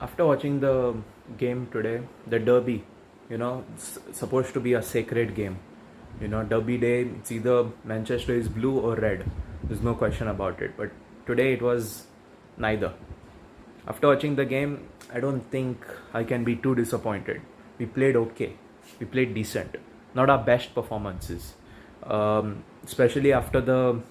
After watching the game today, the derby, it's supposed to be a sacred game. Derby day, it's either Manchester is blue or red. There's no question about it. But today it was neither. After watching the game, I don't think I can be too disappointed. We played okay. We played decent. Not our best performances. Especially after the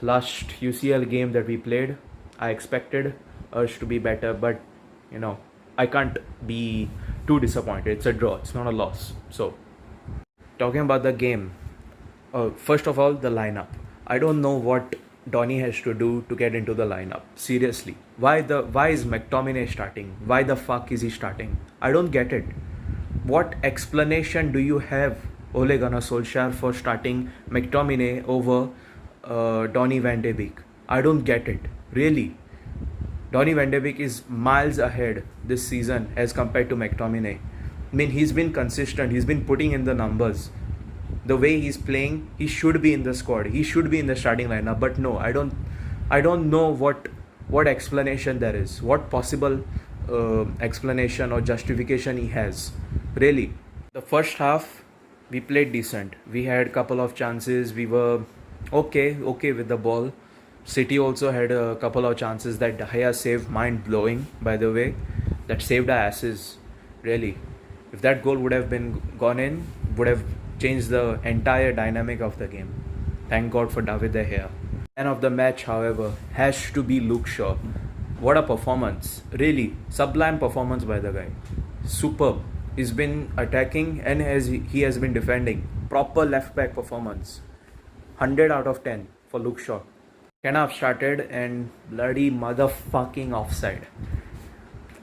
last UCL game that we played, I expected us to be better, but I can't be too disappointed. It's a draw, it's not a loss. So, talking about the game, first of all, the lineup. I don't know what Donny has to do to get into the lineup. Seriously, why is McTominay starting? Why the fuck is he starting? I don't get it. What explanation do you have, Ole Gunnar Solskjaer, for starting McTominay over Donny van de Beek? I don't get it, really. Donny van de Beek is miles ahead this season as compared to McTominay. I mean, he's been consistent. He's been putting in the numbers. The way he's playing, he should be in the squad. He should be in the starting lineup. But no, I don't know what explanation there is. What possible explanation or justification he has. Really, the first half we played decent. We had a couple of chances. We were okay with the ball. City also had a couple of chances that De Gea saved, mind-blowing, by the way. That saved our asses, really. If that goal would have been gone in, would have changed the entire dynamic of the game. Thank God for David De Gea. Man of the match, however, has to be Luke Shaw. What a performance. Really, sublime performance by the guy. Superb. He's been attacking and he has been defending. Proper left-back performance. 100 out of 10 for Luke Shaw. Can have started and bloody motherfucking offside.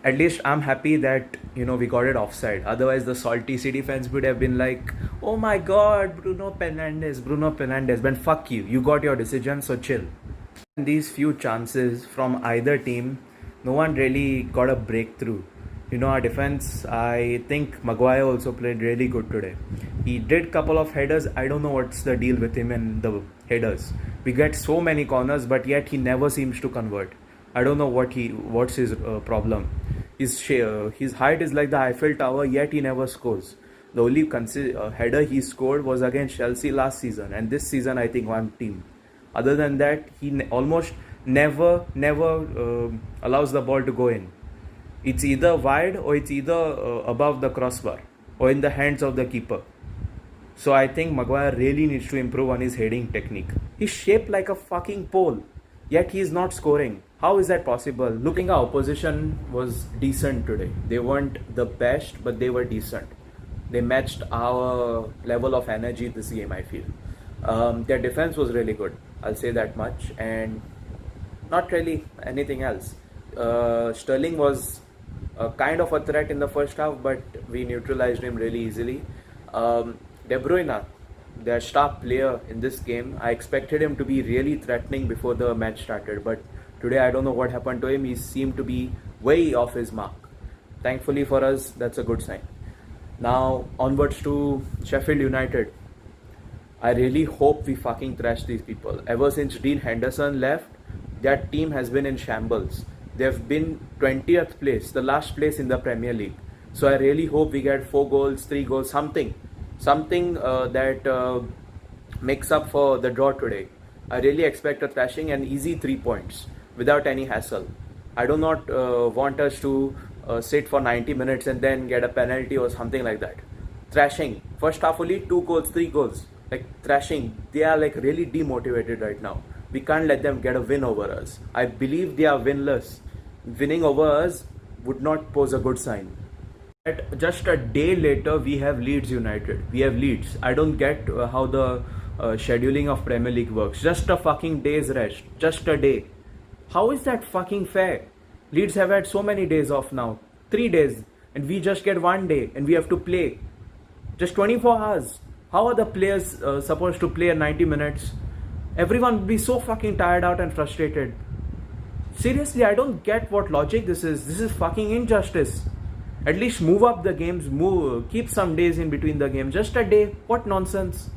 At least I'm happy that we got it offside. Otherwise the salty City fans would have been like, oh my god, Bruno Fernandes. But fuck you, you got your decision, so chill. And these few chances from either team, no one really got a breakthrough. Our defense, I think Maguire also played really good today. He did couple of headers. I don't know what's the deal with him and the headers. We get so many corners, but yet he never seems to convert. I don't know what's his problem. His height is like the Eiffel Tower, yet he never scores. The only header he scored was against Chelsea last season, and this season I think one team. Other than that, he almost never allows the ball to go in. It's either wide or it's either above the crossbar or in the hands of the keeper. So I think Maguire really needs to improve on his heading technique. He's shaped like a fucking pole, yet he is not scoring. How is that possible? Looking, our opposition was decent today. They weren't the best, but they were decent. They matched our level of energy this game, I feel. Their defense was really good. I'll say that much. And not really anything else. Sterling was kind of a threat in the first half, but we neutralized him really easily. De Bruyne, their star player in this game, I expected him to be really threatening before the match started, but today I don't know what happened to him. He seemed to be way off his mark. Thankfully for us, that's a good sign. Now onwards to Sheffield United. I really hope we fucking thrash these people. Ever since Dean Henderson left, that team has been in shambles. They've been 20th place, the last place in the Premier League. So I really hope we get 4 goals, 3 goals, something that makes up for the draw today. I really expect a thrashing and easy 3 points without any hassle. I do not want us to sit for 90 minutes and then get a penalty or something like that. Thrashing. First half only 2 goals, 3 goals. Like thrashing. They are like really demotivated right now. We can't let them get a win over us. I believe they are winless. Winning over us would not pose a good sign. Just a day later, we have Leeds United. We have Leeds. I don't get how the scheduling of Premier League works. Just a fucking day's rest. Just a day. How is that fucking fair? Leeds have had so many days off now. 3 days. And we just get 1 day. And we have to play. Just 24 hours. How are the players supposed to play 90 minutes? Everyone will be so fucking tired out and frustrated. Seriously, I don't get what logic this is. This is fucking injustice. At least move up the games, keep some days in between the games. Just a day, what nonsense.